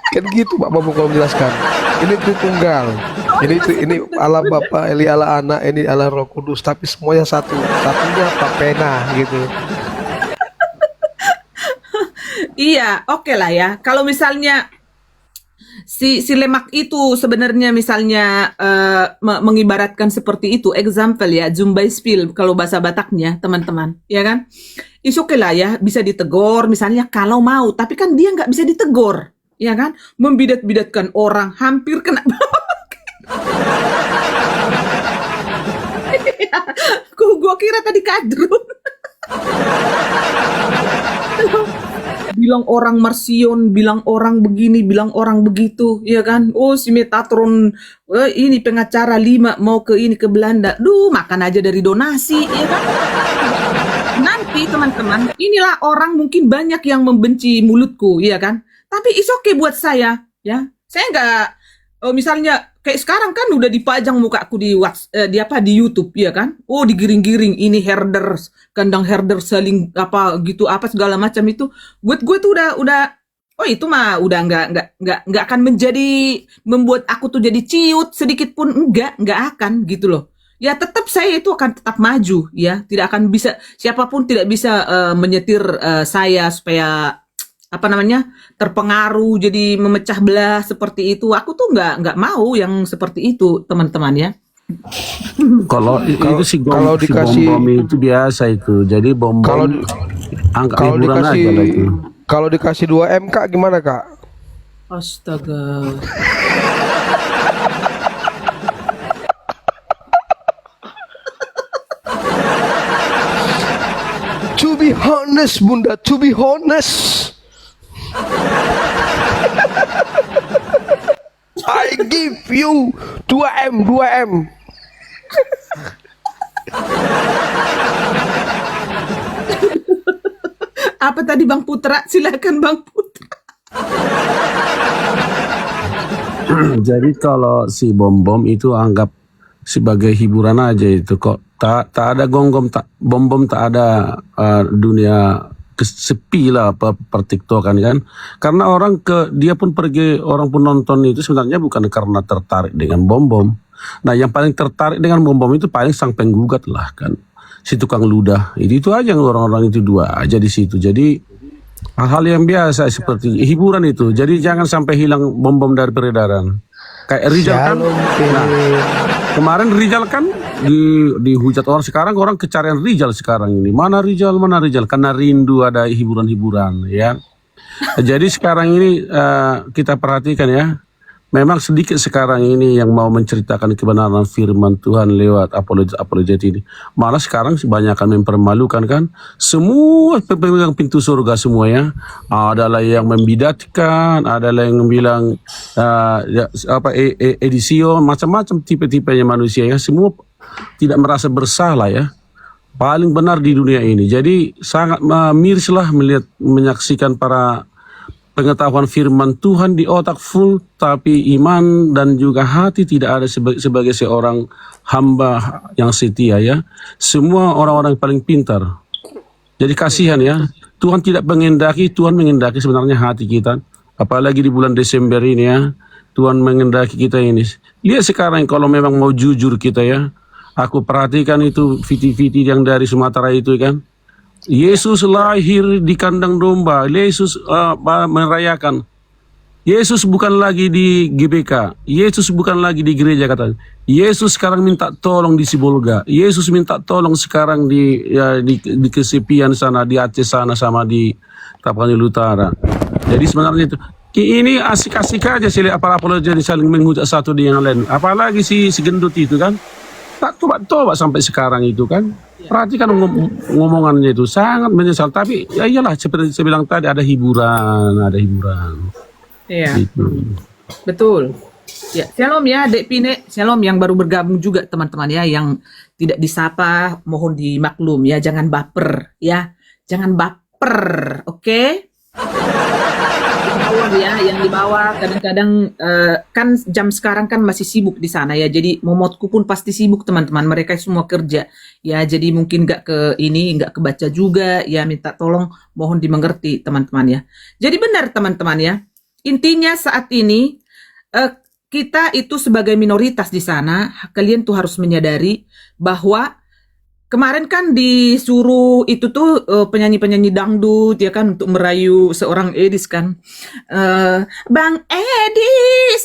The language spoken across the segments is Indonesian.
Kan gitu Pak Bambang kalau menjelaskan. Ini Tritunggal. Ini ala Bapa, ini ala Anak, ini ala Roh Kudus, tapi semuanya satu. Satunya Pak Pena gitu. Iya, oke lah ya. Kalau misalnya si lemak itu sebenarnya misalnya mengibaratkan seperti itu, example ya, Zumbayspil kalau bahasa Bataknya teman-teman, ya kan? Is oke lah ya, bisa ditegur misalnya kalau mau, tapi kan dia nggak bisa ditegur, ya kan? Membidat-bidatkan orang, hampir kena. Gua kira tadi kadrun. Bilang orang Marsion, bilang orang begini, bilang orang begitu, ya kan? Oh, si Metatron ini pengacara 5 mau ke ini ke Belanda. Duh, makan aja dari donasi, ya kan? Nanti teman-teman, inilah orang mungkin banyak yang membenci mulutku, ya kan? Tapi is okay buat saya, ya. Saya nggak, misalnya kayak sekarang kan udah dipajang mukaku di di YouTube, ya kan? Oh, digiring-giring ini herders, kandang herder saling apa gitu apa segala macam itu. Buat gue tuh udah oh itu mah udah nggak akan menjadi membuat aku tuh jadi ciut sedikit pun nggak akan gitu loh. Ya tetap saya itu akan tetap maju ya, tidak akan bisa siapapun tidak bisa menyetir saya supaya apa namanya terpengaruh jadi memecah belah seperti itu. Aku tuh nggak mau yang seperti itu teman-teman ya. Kalau itu si Kalau dikasih bom itu biasa itu. Jadi bom kalau angka kalau hiburan aja lah itu. kalau dikasih 2M Kak gimana Kak? Astaga. To be honest Bunda, to be honest. I give you 2M. Apa tadi Bang Putra? Silakan Bang Putra. Jadi kalau si bom itu anggap sebagai hiburan aja itu kok. Tak ada gonggom, bom tak ada dunia sepi lah pertiktokan kan. Karena dia pun pergi, orang pun nonton itu sebenarnya bukan karena tertarik dengan bom. Nah yang paling tertarik dengan bom itu paling sang penggugat lah kan. Si tukang ludah. Itu aja yang orang-orang itu dua aja di situ. Jadi hal-hal yang biasa seperti hiburan itu. Jadi jangan sampai hilang bom dari peredaran. Kayak Rizal kan. Nah, kemarin Rizal kan dihujat orang, sekarang orang kecarian Rizal sekarang ini. Mana Rizal? Karena rindu ada hiburan-hiburan ya. Jadi sekarang ini kita perhatikan ya. Memang sedikit sekarang ini yang mau menceritakan kebenaran firman Tuhan lewat apologet ini. Malah sekarang kebanyakan mempermalukan kan. Semua pemegang pintu surga semua ya. Adalah yang membidatkan, adalah yang bilang edisio, macam-macam tipe-tipenya manusia ya. Semua tidak merasa bersalah ya. Paling benar di dunia ini. Jadi sangat mirislah menyaksikan para pengetahuan firman Tuhan di otak full, tapi iman dan juga hati tidak ada sebagai seorang hamba yang setia ya. Semua orang-orang paling pintar. Jadi kasihan ya. Tuhan tidak mengendaki, Tuhan mengendaki sebenarnya hati kita. Apalagi di bulan Desember ini ya. Tuhan mengendaki kita ini. Lihat sekarang kalau memang mau jujur kita ya. Aku perhatikan itu viti-viti yang dari Sumatera itu kan. Yesus lahir di kandang domba. Yesus merayakan. Yesus bukan lagi di GBK. Yesus bukan lagi di gereja katanya. Yesus sekarang minta tolong di Sibolga. Yesus minta tolong sekarang di kesepian sana, di Aceh sana sama di Tapanuli Utara. Jadi sebenarnya itu ini asik-asik aja sih para jadi saling menghujat satu dengan lain. Apalagi si gendut itu kan. Tak tobat sampai sekarang itu kan. Perhatikan ngomongannya itu sangat menyesal. Tapi ya iyalah seperti saya bilang tadi ada hiburan. Iya. Gitu. Betul. Ya, shalom ya Dek Pine, shalom yang baru bergabung juga teman-teman ya, yang tidak disapa mohon dimaklum ya, jangan baper ya. Jangan baper, oke? bawah ya, yang di bawah kadang-kadang kan jam sekarang kan masih sibuk di sana ya. Jadi momotku pun pasti sibuk teman-teman. Mereka semua kerja ya. Jadi mungkin nggak kebaca juga ya. Minta tolong, mohon dimengerti teman-teman ya. Jadi benar teman-teman ya. Intinya saat ini kita itu sebagai minoritas di sana, kalian tuh harus menyadari bahwa kemarin kan disuruh itu tuh penyanyi-penyanyi dangdut ya kan untuk merayu seorang Edis kan. Bang Edis,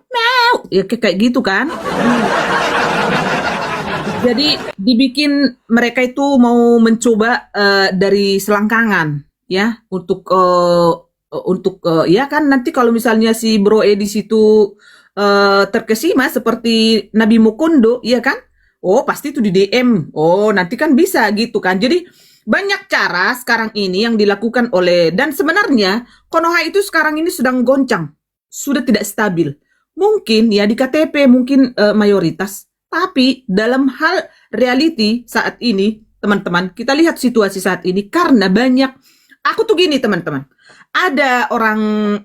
mau ya kayak gitu kan. Jadi dibikin mereka itu mau mencoba dari selangkangan ya untuk ya kan nanti kalau misalnya si Bro Edis itu terkesima seperti Nabi Mukondo ya kan. Oh, pasti itu di DM. Oh, nanti kan bisa gitu kan. Jadi banyak cara sekarang ini yang dilakukan dan sebenarnya Konoha itu sekarang ini sedang goncang, sudah tidak stabil. Mungkin ya di KTP mungkin mayoritas, tapi dalam hal reality saat ini, teman-teman, kita lihat situasi saat ini karena banyak. Aku tuh gini teman-teman, ada orang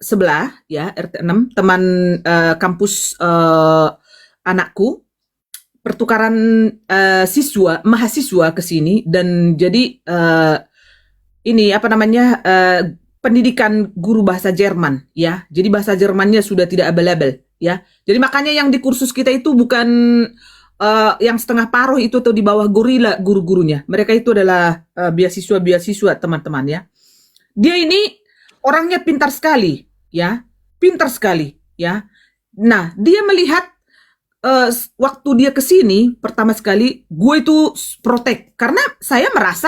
sebelah ya RT 6 teman kampus anakku. Pertukaran mahasiswa ke sini dan jadi ini apa namanya pendidikan guru bahasa Jerman ya. Jadi bahasa Jermannya sudah tidak available ya. Jadi makanya yang di kursus kita itu bukan yang setengah paruh itu atau di bawah gorila guru-gurunya. Mereka itu adalah beasiswa teman-teman ya. Dia ini orangnya pintar sekali ya. Pintar sekali ya. Nah, dia melihat waktu dia kesini pertama sekali, gue itu protek karena saya merasa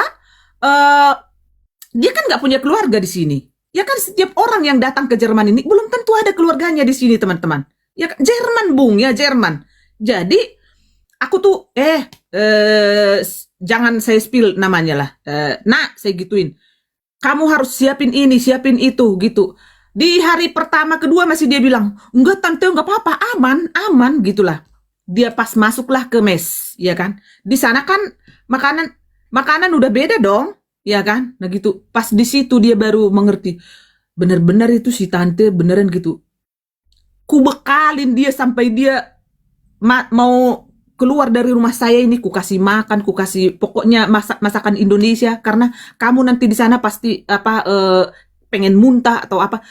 dia kan nggak punya keluarga di sini. Ya kan setiap orang yang datang ke Jerman ini belum tentu ada keluarganya di sini teman-teman. Ya kan? Jerman bung ya Jerman. Jadi aku tuh jangan saya spill namanya lah. Nah saya gituin. Kamu harus siapin ini, siapin itu gitu. Di hari pertama kedua masih dia bilang enggak tante enggak apa-apa aman gitulah. Dia pas masuklah ke mes, ya kan? Di sana kan makanan udah beda dong, ya kan? Nah gitu. Pas di situ dia baru mengerti. Bener-bener itu si tante beneran gitu. Ku bekalin dia sampai dia mau keluar dari rumah saya ini, ku kasih makan, ku kasih pokoknya masakan Indonesia karena kamu nanti di sana pasti pengen muntah atau apa.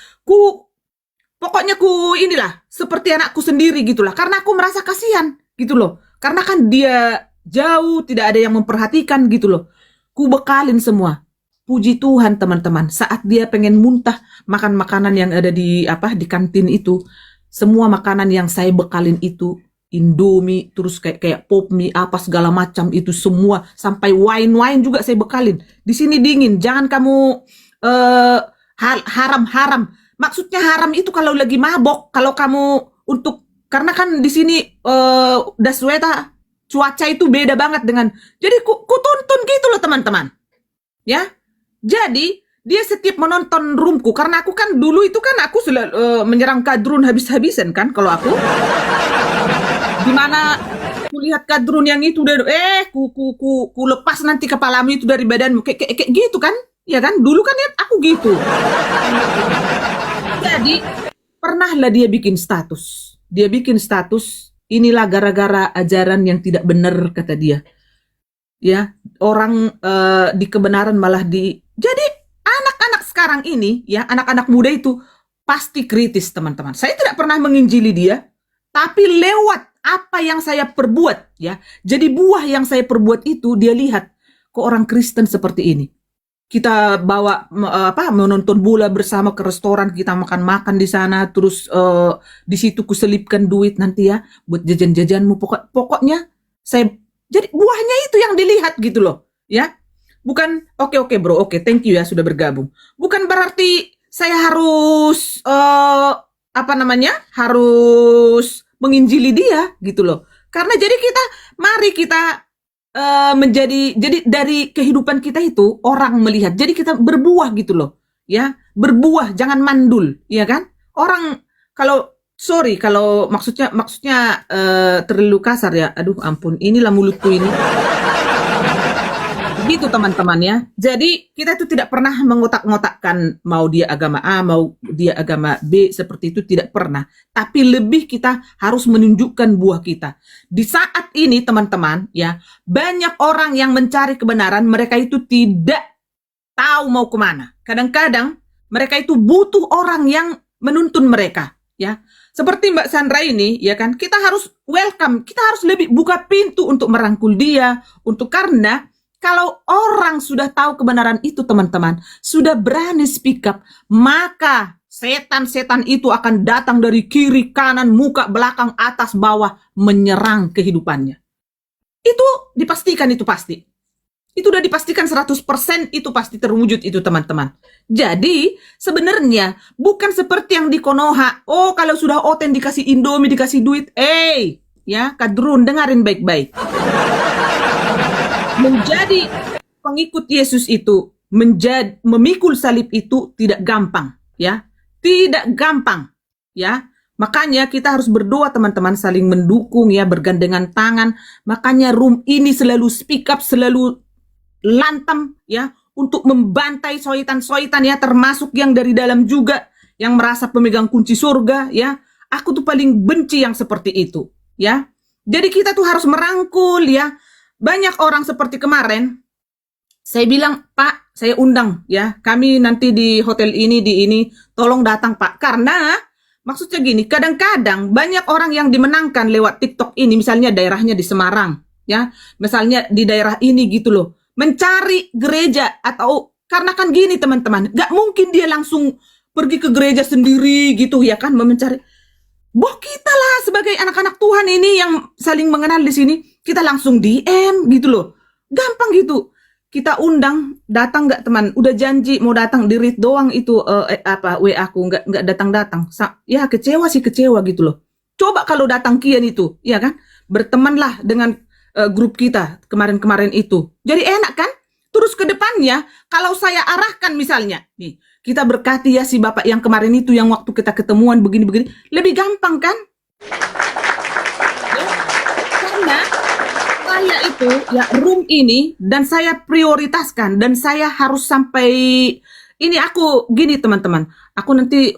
Pokoknya inilah seperti anakku sendiri gitulah karena aku merasa kasihan gitu loh karena kan dia jauh tidak ada yang memperhatikan gitu loh. Ku bekalin semua. Puji Tuhan teman-teman, saat dia pengen muntah makan makanan yang ada di kantin itu, semua makanan yang saya bekalin itu Indomie terus kayak pop mie apa segala macam itu semua sampai wine juga saya bekalin. Di sini dingin, jangan kamu haram. Maksudnya haram itu kalau lagi mabok, kalau kamu karena kan di sini Dasweta cuaca itu beda banget dengan. Jadi ku tuntun gitu loh teman-teman. Ya. Jadi dia setiap menonton roomku karena aku kan dulu itu kan aku sudah menyerang kadrun habis-habisan kan kalau aku. Dimana ku lihat kadrun yang itu udah ku lepas nanti kepalamu itu dari badanmu kayak gitu kan. Ya kan? Dulu kan ya aku gitu. Jadi pernahlah dia bikin status. Dia bikin status inilah gara-gara ajaran yang tidak benar kata dia. Ya, orang di kebenaran malah Jadi anak-anak sekarang ini ya, anak-anak muda itu pasti kritis teman-teman. Saya tidak pernah menginjili dia, tapi lewat apa yang saya perbuat ya. Jadi buah yang saya perbuat itu dia lihat kok orang Kristen seperti ini. Kita bawa menonton bola bersama ke restoran, kita makan di sana, terus di situ kuselipkan duit nanti ya buat jajan-jajanmu. Pokoknya saya jadi buahnya itu yang dilihat gitu loh, ya. Bukan oke bro, thank you ya sudah bergabung. Bukan berarti saya harus harus menginjili dia gitu loh. Karena jadi mari kita jadi dari kehidupan kita itu orang melihat, jadi kita berbuah gitu loh ya, berbuah jangan mandul ya kan. Orang kalau maksudnya terlalu kasar ya, aduh ampun inilah mulutku ini Begitu teman-teman ya. Jadi kita itu tidak pernah mengotak-ngotakkan mau dia agama A, mau dia agama B, seperti itu tidak pernah. Tapi lebih kita harus menunjukkan buah kita. Di saat ini teman-teman ya, banyak orang yang mencari kebenaran, mereka itu tidak tahu mau kemana. Kadang-kadang mereka itu butuh orang yang menuntun mereka ya. Seperti Mbak Sandra ini ya kan, kita harus welcome, kita harus lebih buka pintu untuk merangkul dia, untuk karena kalau orang sudah tahu kebenaran itu teman-teman, sudah berani speak up, maka setan-setan itu akan datang dari kiri, kanan, muka, belakang, atas, bawah, menyerang kehidupannya. Itu dipastikan, itu pasti. Itu udah dipastikan 100% itu pasti terwujud itu teman-teman. Jadi sebenarnya bukan seperti yang di Konoha. Oh kalau sudah oten dikasih Indomie, dikasih duit. Ya Kadrun dengarin baik-baik. Menjadi pengikut Yesus itu, memikul salib itu tidak gampang. Ya, tidak gampang. Ya, makanya kita harus berdoa teman-teman, saling mendukung ya, bergandengan tangan. Makanya room ini selalu speak up, selalu lantam ya untuk membantai soitan-soitan ya, termasuk yang dari dalam juga yang merasa pemegang kunci surga ya. Aku tuh paling benci yang seperti itu ya. Jadi kita tuh harus merangkul ya. Banyak orang seperti kemarin saya bilang, Pak, saya undang ya, kami nanti di hotel ini di ini, tolong datang Pak. Karena maksudnya gini, kadang-kadang banyak orang yang dimenangkan lewat TikTok ini, misalnya daerahnya di Semarang ya, misalnya di daerah ini gitu loh, mencari gereja atau karena kan gini teman-teman, gak mungkin dia langsung pergi ke gereja sendiri gitu ya kan, mencari. Boh kita lah sebagai anak-anak Tuhan ini yang saling mengenal di sini, kita langsung DM gitu loh, gampang gitu. Kita undang, datang nggak teman? Udah janji mau datang, di read doang itu WA aku nggak datang-datang. Ya kecewa sih, kecewa gitu loh. Coba kalau datang kian itu, ya kan? Bertemanlah dengan grup kita kemarin-kemarin itu. Jadi enak kan? Terus ke depannya, kalau saya arahkan misalnya, nih, kita berkati ya si Bapak yang kemarin itu, yang waktu kita ketemuan begini-begini, lebih gampang kan? Ya, karena saya itu, ya room ini, dan saya prioritaskan, dan saya harus sampai, ini aku, gini teman-teman, aku nanti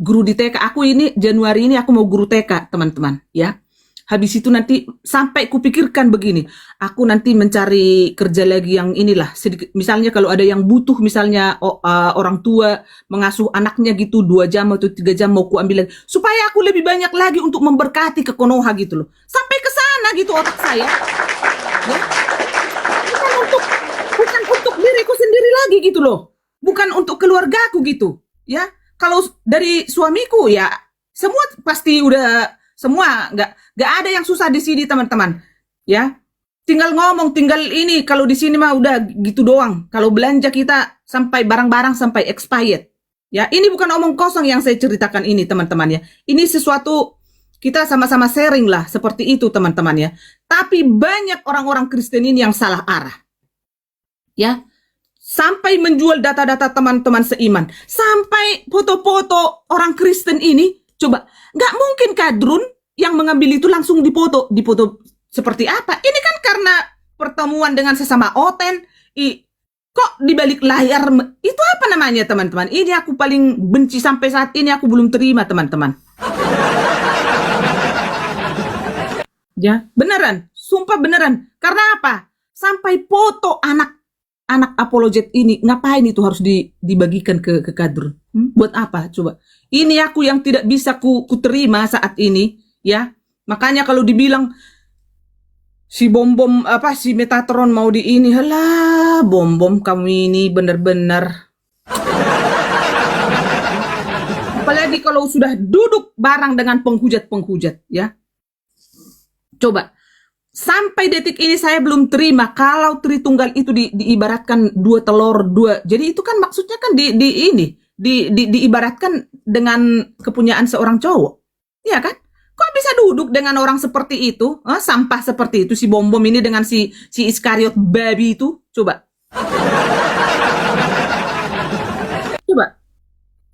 guru di TK, aku ini Januari ini aku mau guru TK teman-teman, ya. Habis itu nanti sampai kupikirkan begini, aku nanti mencari kerja lagi yang inilah sedikit, misalnya kalau ada yang butuh misalnya orang tua mengasuh anaknya gitu 2 jam atau 3 jam mau kuambil lagi, supaya aku lebih banyak lagi untuk memberkati ke Konoha gitu loh, sampai ke sana gitu otak saya ya. bukan untuk diriku sendiri lagi gitu loh, bukan untuk keluargaku gitu ya. Kalau dari suamiku ya semua pasti udah, semua nggak ada yang susah di sini teman-teman ya, tinggal ngomong, tinggal ini. Kalau di sini mah udah gitu doang, kalau belanja kita sampai barang-barang sampai expired ya. Ini bukan omong kosong yang saya ceritakan ini teman-teman ya, ini sesuatu kita sama-sama sharing lah seperti itu teman-teman ya. Tapi banyak orang-orang Kristen ini yang salah arah ya, sampai menjual data-data teman-teman seiman, sampai foto-foto orang Kristen ini. Coba, nggak mungkin Kadrun yang mengambil itu langsung dipoto seperti apa? Ini kan karena pertemuan dengan sesama oten. Kok di balik layar itu apa namanya teman-teman? Ini aku paling benci, sampai saat ini aku belum terima teman-teman. Ya, beneran, sumpah beneran. Karena apa? Sampai foto anak apologet ini, ngapain itu harus dibagikan ke Kadrun? Buat apa coba? Ini aku yang tidak bisa ku terima saat ini ya. Makanya kalau dibilang si bom-bom apa, si Metatron mau di ini, halah bom-bom kamu ini bener-bener. Apalagi kalau sudah duduk bareng dengan penghujat-penghujat ya. Coba, sampai detik ini saya belum terima kalau Tritunggal itu diibaratkan 2 telur 2. Jadi itu kan maksudnya kan diibaratkan dengan kepunyaan seorang cowok. Iya kan? Kok bisa duduk dengan orang seperti itu? Sampah seperti itu si bom-bom ini dengan si Iskariot babi itu. Coba. Coba.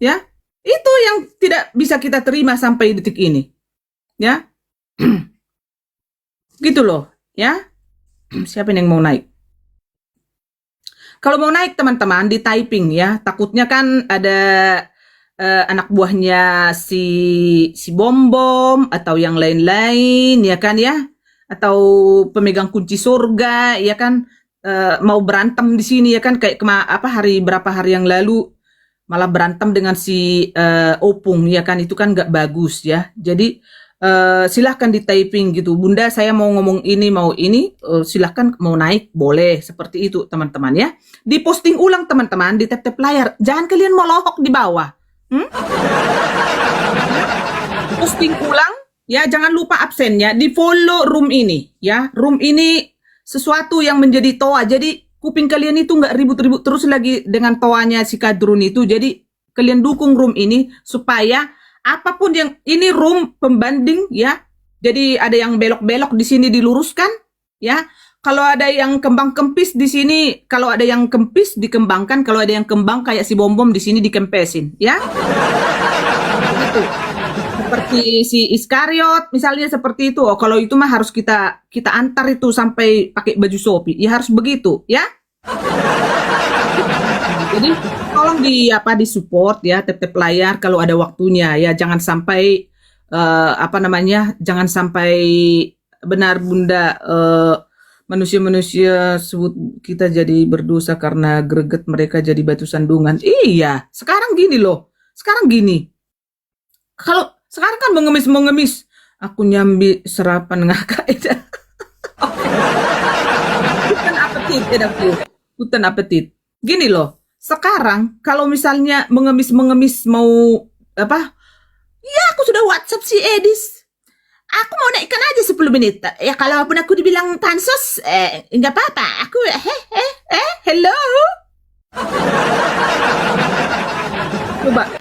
Ya. Itu yang tidak bisa kita terima sampai detik ini. Ya. Gitu loh, ya. Siapa yang mau naik? Kalau mau naik teman-teman di typing ya, takutnya kan ada anak buahnya si Bom Bom atau yang lain-lain ya kan ya, atau pemegang kunci surga ya kan, mau berantem di sini ya kan, kayak berapa hari yang lalu malah berantem dengan si Opung ya kan, itu kan nggak bagus ya. Jadi silahkan di typing gitu, Bunda saya mau ngomong ini mau ini, silahkan mau naik boleh seperti itu teman-teman ya. Di posting ulang teman-teman, di tap-tap layar, jangan kalian melohok di bawah. Posting ulang ya, jangan lupa absennya, di follow room ini ya. Room ini sesuatu yang menjadi toa, jadi kuping kalian itu nggak ribut-ribut terus lagi dengan toanya si Kadrun itu. Jadi kalian dukung room ini supaya apapun yang ini room pembanding ya. Jadi ada yang belok-belok di sini diluruskan ya. Kalau ada yang kembang kempis di sini, kalau ada yang kempis dikembangkan, kalau ada yang kembang kayak si Bom-Bom di sini dikempesin ya. Begitu. Seperti si Iskariot misalnya seperti itu. Oh, kalau itu mah harus kita antar itu sampai pakai baju Shopee. Ya harus begitu ya. Jadi tolong di support ya, tap-tap layar kalau ada waktunya ya, jangan sampai jangan sampai benar Bunda manusia-manusia sebut kita jadi berdosa karena greget mereka jadi batu sandungan. Iya, sekarang gini loh. Sekarang gini. Kalau sekarang kan mengemis, aku nyambi serapan ngakak itu. Hutan apetit, hutan apetit. Gini loh. Sekarang kalau misalnya mengemis mau apa? Ya aku sudah WhatsApp si Edis. Aku mau naikkan aja 10 menit. Ya kalaupun aku dibilang pansos, enggak apa-apa. Aku hello. Coba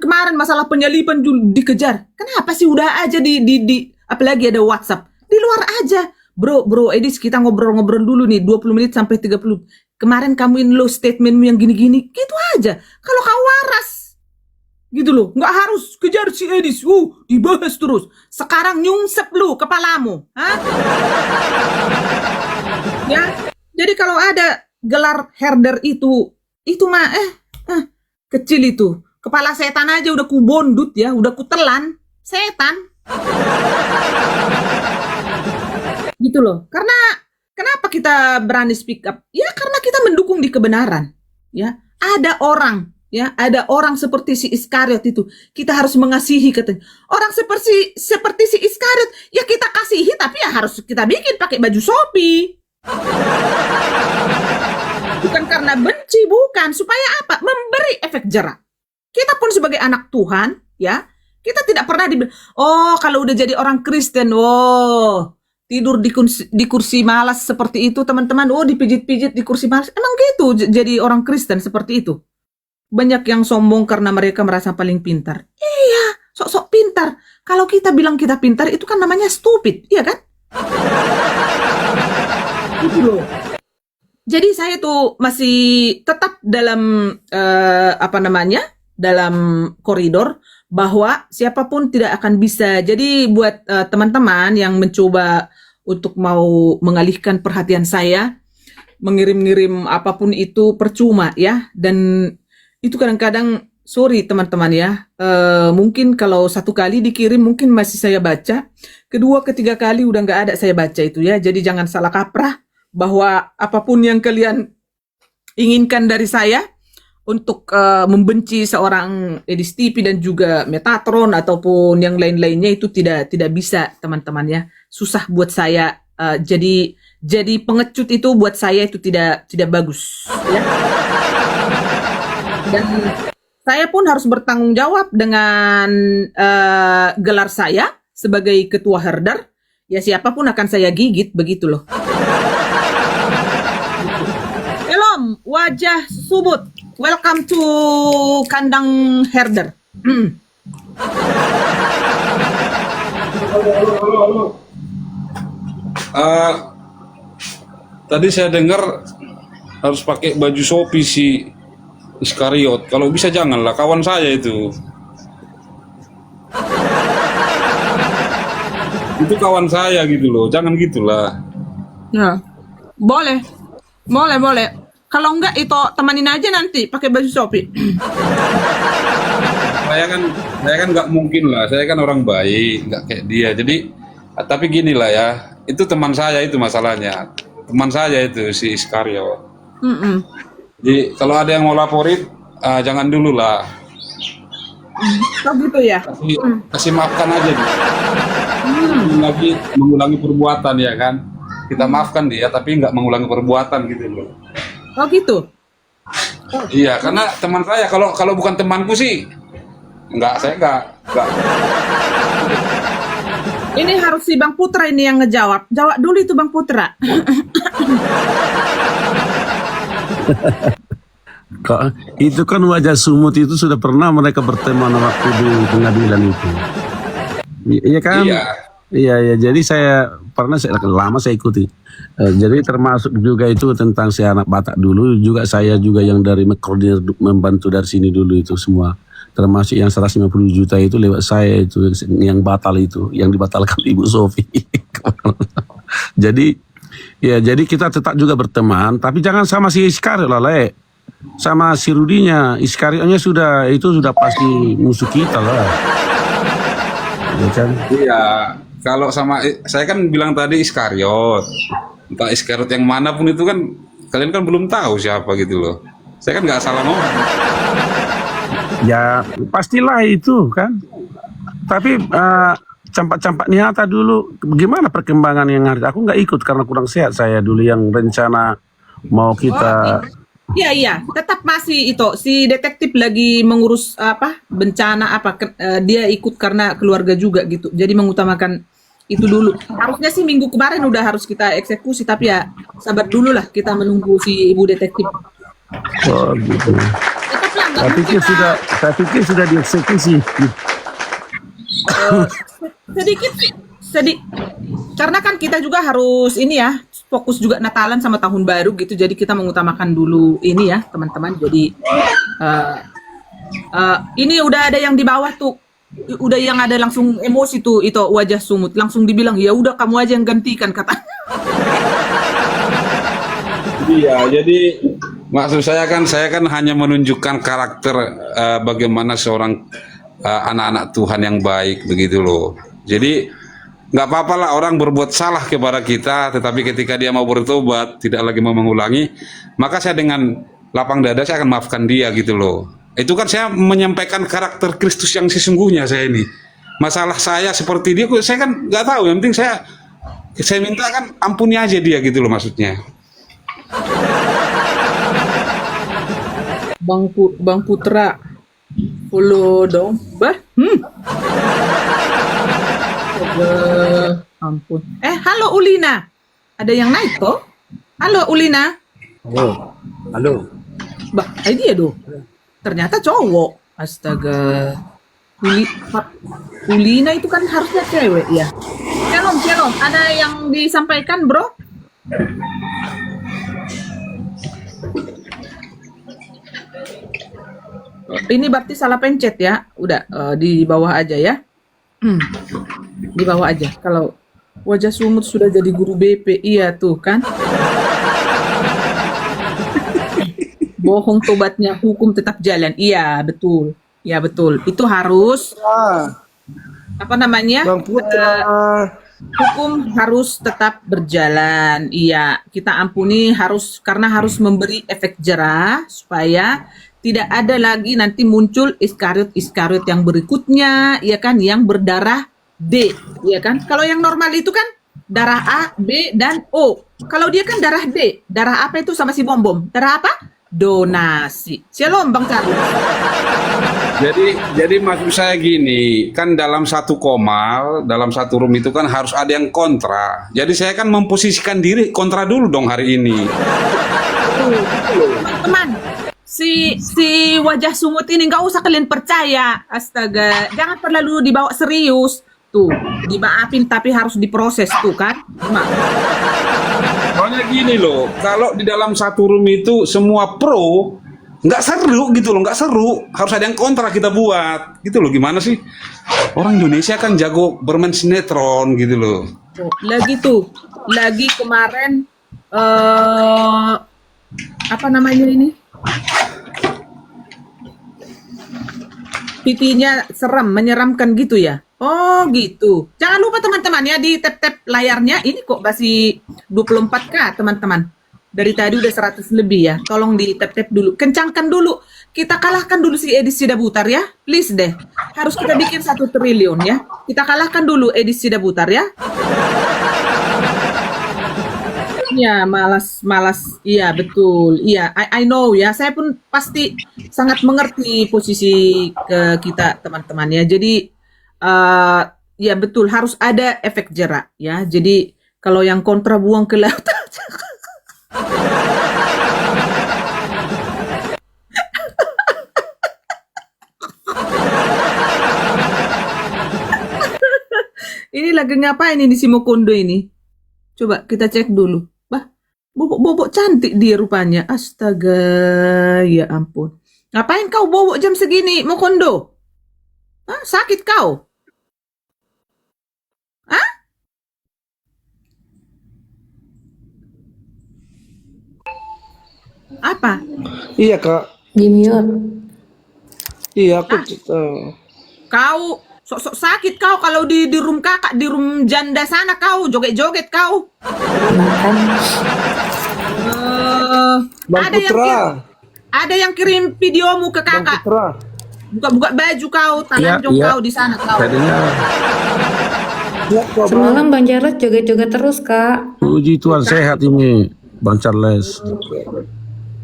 kemarin masalah penyalipan dikejar. Kenapa sih udah aja di apalagi ada WhatsApp. Di luar aja. Bro Edis, kita ngobrol-ngobrol dulu nih 20 menit sampai 30. Kemarin kamu in lo statementmu yang gini-gini, gitu aja. Kalau kau waras, gitu loh, nggak harus kejar si Edis, dibahas terus. Sekarang nyungsep lu kepalamu, ya. Jadi kalau ada gelar herder itu mah kecil itu. Kepala setan aja udah kubondut ya, udah kutelan setan. Gitu loh. Karena kenapa kita berani speak up? Ya karena kita mendukung di kebenaran. Ya, ada orang seperti si Iskariot itu. Kita harus mengasihi katanya. Orang seperti si Iskariot, ya kita kasihi tapi ya harus kita bikin pakai baju Shopee. Bukan karena benci, bukan. Supaya apa? Memberi efek jerak. Kita pun sebagai anak Tuhan, ya, kita tidak pernah kalau udah jadi orang Kristen, tidur di kursi malas seperti itu teman-teman, dipijit-pijit di kursi malas, emang gitu jadi orang Kristen seperti itu. Banyak yang sombong karena mereka merasa paling pintar. Iya, sok-sok pintar. Kalau kita bilang kita pintar itu kan namanya stupid, iya kan? Gitu loh. Jadi saya tuh masih tetap dalam dalam koridor bahwa siapapun tidak akan bisa. Jadi buat teman-teman yang mencoba untuk mau mengalihkan perhatian saya, mengirim-ngirim apapun itu percuma ya. Dan itu kadang-kadang, sorry teman-teman ya, mungkin kalau satu kali dikirim mungkin masih saya baca, kedua, ketiga kali udah nggak ada saya baca itu ya. Jadi jangan salah kaprah bahwa apapun yang kalian inginkan dari saya untuk membenci seorang Edis TV dan juga Metatron ataupun yang lain-lainnya itu tidak bisa teman-teman ya. Susah buat saya, jadi pengecut itu buat saya itu tidak bagus ya. Dan saya pun harus bertanggung jawab dengan gelar saya sebagai ketua herder. Ya siapapun akan saya gigit, begitu loh. Shalom, wajah subut. Welcome to kandang herder. Tadi saya dengar harus pakai baju Shopee si Iskariot. Kalau bisa janganlah, kawan saya itu. Itu kawan saya gitu loh, jangan gitulah. Ya. Boleh. Boleh, boleh. Kalau enggak itu temanin aja nanti pakai baju Shopee. Saya kan nggak mungkin lah. Saya kan orang baik, nggak kayak dia. Jadi, tapi gini lah ya. Itu teman saya itu masalahnya. Teman saya itu si Iskariot. Mm-mm. Jadi kalau ada yang mau laporin, jangan dulu lah. Oh gitu ya. Kasih maafkan aja dia. Lagi mengulangi perbuatan ya kan. Kita maafkan dia, tapi nggak mengulangi perbuatan gitu loh. Oh gitu. Iya, karena teman saya kalau bukan temanku sih, saya nggak. Ini harus si Bang Putra ini yang ngejawab. Jawab dulu itu Bang Putra. Itu kan wajah sumut itu sudah pernah mereka berteman waktu di pengadilan itu. Iya kan? Iya. Iya, jadi lama saya ikuti. Jadi termasuk juga itu tentang si anak Batak dulu, juga saya juga yang dari koordinir membantu dari sini dulu itu semua. Termasuk yang 150 juta itu lewat saya itu, yang batal itu, yang dibatalkan Ibu Sofi. Jadi kita tetap juga berteman, tapi jangan sama si Iskariot lah, Le. Sama si Rudinya, Iskariotnya sudah pasti musuh kita lah. Ya kan? Iya, kalau sama saya kan bilang tadi Iskariot. Entah Iskariot yang mana pun itu kan kalian kan belum tahu siapa gitu loh. Saya kan nggak salah ngomong. Ya pastilah itu kan. Tapi campak-campak Niata dulu, bagaimana perkembangan yang hari? Aku nggak ikut karena kurang sehat saya dulu yang rencana mau kita. Iya, tetap masih itu si detektif lagi mengurus bencana dia ikut karena keluarga juga gitu. Jadi mengutamakan itu dulu. Harusnya sih minggu kemarin udah harus kita eksekusi, tapi ya sabar dulu lah kita menunggu si ibu detektif. Oh gitu. Tetaplah nggak Saya pikir sudah dieksekusi. sedih karena kan kita juga harus ini ya fokus juga Natalan sama tahun baru gitu, jadi kita mengutamakan dulu ini ya teman-teman. Jadi ini udah ada yang di bawah tuh, udah yang ada langsung emosi tuh itu wajah sumut langsung dibilang ya udah kamu aja yang gantikan kata. Iya, jadi maksud saya kan hanya menunjukkan karakter bagaimana seorang anak-anak Tuhan yang baik begitu loh. Jadi nggak apa-apa lah orang berbuat salah kepada kita, tetapi ketika dia mau bertobat, tidak lagi mau mengulangi, maka saya dengan lapang dada saya akan maafkan dia gitu loh. Itu kan saya menyampaikan karakter Kristus yang sesungguhnya saya ini. Masalah saya seperti dia, saya kan nggak tahu. Yang penting saya minta kan ampuni aja dia gitu loh maksudnya. Bang Putra, follow dong, ampun. Halo Ulina, ada yang naik toh? Halo Ulina. Halo. Bah, dia doh. Ternyata cowok. Astaga. Ulina itu kan harusnya cewek ya. Shalom. Ada yang disampaikan, bro? Ini berarti salah pencet ya. Udah di bawah aja ya. Di bawah aja. Kalau wajah sumut sudah jadi guru BP, iya tuh kan. Bohong tobatnya, hukum tetap jalan. Iya betul. Ya betul. Itu harus apa namanya? Bang Putra. Hukum harus tetap berjalan. Iya, kita ampuni karena harus memberi efek jerah supaya tidak ada lagi nanti muncul Iskariot yang berikutnya, ya kan, yang berdarah D, ya kan? Kalau yang normal itu kan darah A, B, dan O. Kalau dia kan darah D, darah apa itu sama si bom-bom? Darah apa? Donasi. Shalom Bang Charles. Jadi maksud saya gini, kan dalam satu komal, dalam satu room itu kan harus ada yang kontra. Jadi saya kan memposisikan diri kontra dulu dong hari ini. Teman-teman, si wajah sumut ini nggak usah kalian percaya. Astaga, jangan terlalu dibawa serius. Tuh, dimaafin tapi harus diproses tuh kan. Soalnya gini loh, kalau di dalam satu room itu semua pro, nggak seru gitu loh, nggak seru. Harus ada yang kontra kita buat, gitu loh. Gimana sih? Orang Indonesia kan jago bermain sinetron gitu loh. Lagi kemarin eh apa namanya ini? PT-nya serem, menyeramkan gitu ya. Oh gitu. Jangan lupa teman-teman ya di tap-tap layarnya. Ini kok masih 24K teman-teman. Dari tadi udah 100 lebih ya. Tolong di tap-tap dulu. Kencangkan dulu. Kita kalahkan dulu si Edis Sidabutar ya. Please deh. Harus kita bikin 1 triliun ya. Kita kalahkan dulu Edis Sidabutar ya. Iya, malas. Iya, betul. Iya, I know ya. Saya pun pasti sangat mengerti posisi ke kita teman-teman ya. Jadi ya betul harus ada efek jerak ya. Jadi kalau yang kontra buang ke laut aja. Ini lagi ngapain ini si Mokondo ini? Coba kita cek dulu. Bah, bobok cantik dia rupanya. Astaga, ya ampun. Ngapain kau bobok jam segini, Mokondo? Hah, sakit kau? Hah? Apa? Iya kak. Di mute. Iya aku. Kau sok-sok sakit kau kalau di room kakak, di room janda sana kau joget-joget kau. Makan. Bang Ada yang Putra. Ada yang kirim videomu ke Bang kakak. Putra. Buka-buka baju kau, telanjang Iya. kau di sana kau. Saya dengar. Ya, kok, Bang. Semalam Bang Jarod joget-joget terus, Kak. Puji Tuhan sehat ini, Bang Charles.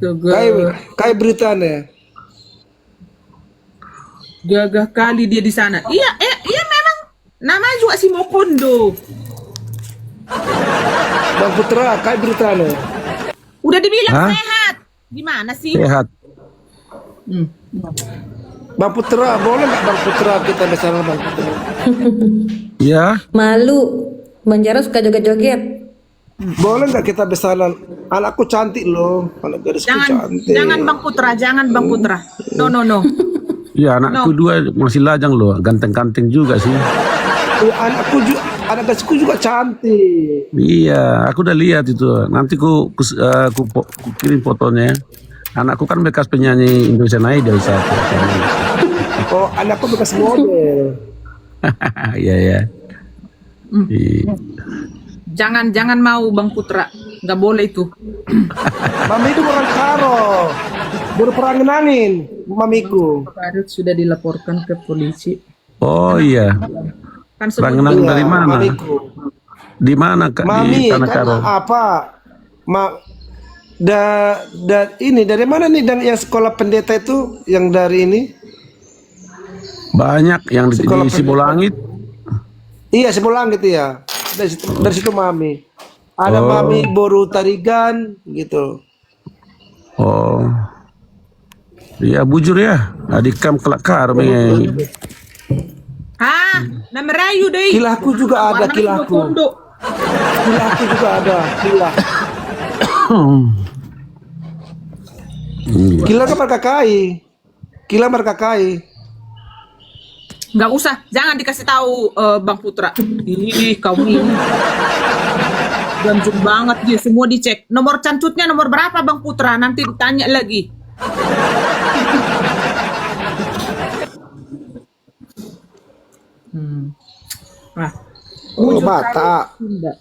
Kayak berita nih. Gagah kali dia di sana. Iya, iya memang namanya juga si Mokondo. Bang Putra, kayak berita nih. Udah dibilang Hah? sehat. Gimana sih? Sehat. Hmm. Bang Putra, boleh nggak Bang Putra kita bersama Bang Putra? Ya, Malu. Bang Jarod suka joget-joget. Boleh nggak kita bersama? Anakku cantik loh, anak gadisku cantik. Jangan Bang Putra, jangan Bang Putra. No. ya anakku dua masih lajang loh, ganteng-ganteng juga sih. Anakku juga, anak gadisku juga cantik. Iya, aku udah lihat itu. Nanti ku kirim fotonya. Anakku kan bekas penyanyi Indonesian Idol satu. Oh, anakku bekas model. Iya ya. Iya. Jangan mau Bang Putra. Nggak boleh itu. Mami itu orang Karo, baru pernah ngenangin mamiku. Karet sudah dilaporkan ke polisi. Oh iya. Kan Rangenang dari mana? Mamiku. Di mana Kak? Mami Di Tanah kan Karo. apa? Ini dari mana nih dan yang sekolah pendeta itu yang dari ini? Banyak yang di Sekolah Sibolangit. Iya sebelah gitu ya. Dari situ mami. Ada Oh. mami Boru Tarigan gitu. Oh. Iya bujur ya. Adikam kelak karme. Ah, nama Rayu deh. Kilaku juga ada kilaku. Kilaku juga ada. Kila kan markakai. Kila markakai. Nggak usah, jangan dikasih tahu Bang Putra. Ih, kamu ini. Ganjung banget dia, semua dicek. Nomor cancutnya nomor berapa Bang Putra? Nanti ditanya lagi. Nah, Oh, bata. Sunda.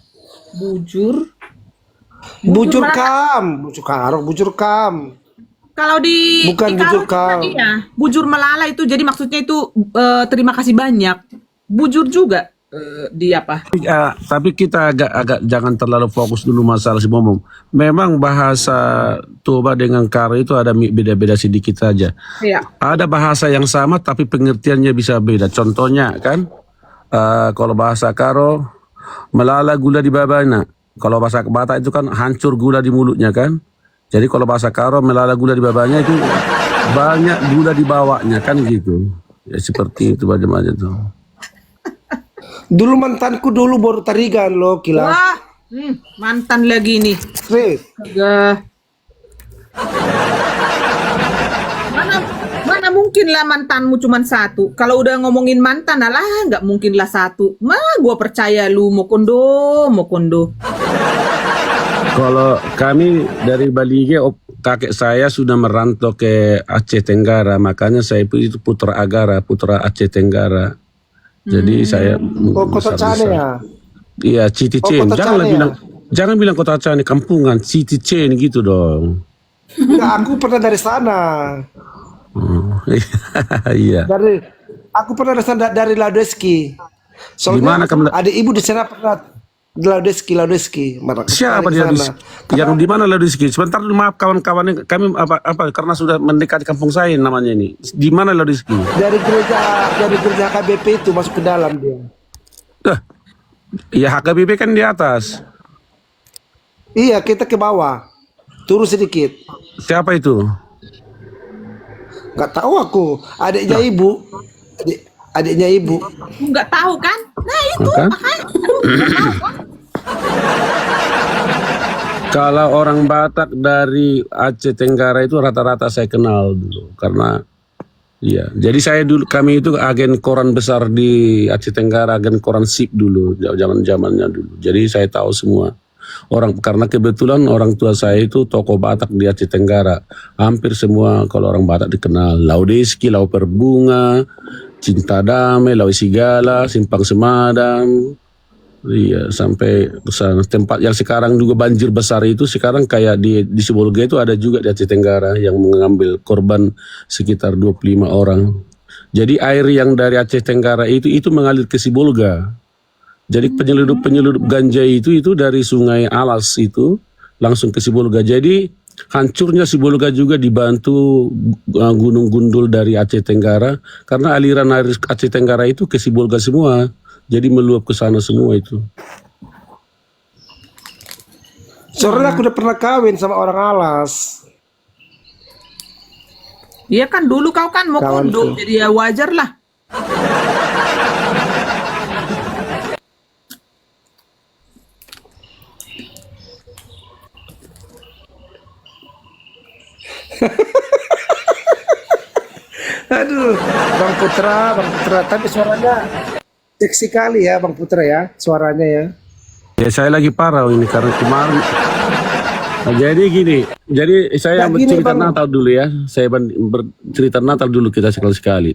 Bujur. Bujur Melaka. bujur kam. Kalau di Bukan di bujur Karo kau. iya, bujur melala itu jadi maksudnya itu terima kasih banyak. Bujur juga di apa? Ya, tapi kita agak jangan terlalu fokus dulu masalah si Momong. Memang bahasa Toba dengan Karo itu ada beda-beda sedikit saja. Iya. Ada bahasa yang sama tapi pengertiannya bisa beda. Contohnya kan, kalau bahasa Karo melala gula di babanya. Kalau bahasa Batak itu kan hancur gula di mulutnya kan. Jadi kalau bahasa Karo melala gula di babanya itu banyak gula di bawahnya kan gitu. Ya seperti itu macam-macam tuh. Dulu mantanku dulu Boru Tarigan loh, Kila. Wah, mantan lagi nih. Serius. Astaga. Mana mungkin lah mantanmu cuma satu. Kalau udah ngomongin mantan, alah nggak mungkin lah satu. Gua percaya lu Mokondo. Kalau kami dari Bali, kakek saya sudah merantau ke Aceh Tenggara, makanya saya itu putra Agara, putra Aceh Tenggara. Jadi saya Oh, kota Cane ya? Iya, Citicen. Kota Janganlah Cane ya? jangan bilang kota Cane, kampungan, Citicen gitu dong. Enggak, aku pernah dari sana. Oh, iya. Aku pernah dari sana dari Laudeski. Di mana Soalnya kamu? ada ibu di sana pernah di Laudeski. Siapa dia yang di mana Laudiski? Sebentar dulu, maaf kawan-kawan, kami apa karena sudah mendekati kampung saya namanya ini. Di mana Laudiski? Dari gereja HKBP itu masuk ke dalam dia. Ya HKBP kan di atas. Iya, kita ke bawah. Turun sedikit. Siapa itu? Nggak tahu aku. Adiknya ibu. Adiknya ibu. Nggak tahu kan? Nah itu Bukan? makanya. Aduh, nggak tahu kan? Kalau orang Batak dari Aceh Tenggara itu rata-rata saya kenal dulu karena iya. Jadi kami itu agen koran besar di Aceh Tenggara, agen koran SIP dulu, zaman-zamannya dulu. Jadi saya tahu semua orang karena kebetulan orang tua saya itu tokoh Batak di Aceh Tenggara. Hampir semua kalau orang Batak dikenal. Laudeski, Lau Perbunga, Cinta Damai, Lau Sigala, Simpang Semadam. Iya, sampai sana. Tempat yang sekarang juga banjir besar itu sekarang kayak di Sibolga itu ada juga di Aceh Tenggara yang mengambil korban sekitar 25 orang. Jadi air yang dari Aceh Tenggara itu mengalir ke Sibolga. Jadi penyeludup ganja itu dari Sungai Alas itu langsung ke Sibolga. Jadi hancurnya Sibolga juga dibantu Gunung Gundul dari Aceh Tenggara karena aliran air Aceh Tenggara itu ke Sibolga semua. Jadi meluap ke sana semua itu. Soalnya aku udah pernah kawin sama orang Alas. Iya kan dulu kau kan mau Kawanku. kunduk, jadi ya wajar lah. Aduh, Bang Putra. Tapi suaranya seksi kali ya, Bang Putra ya, suaranya ya. Ya saya lagi parah ini karena kemarin. Nah, jadi gini, saya Nah, gini, bercerita Bang. Natal dulu ya. Saya bercerita Natal dulu kita sekali-sekali.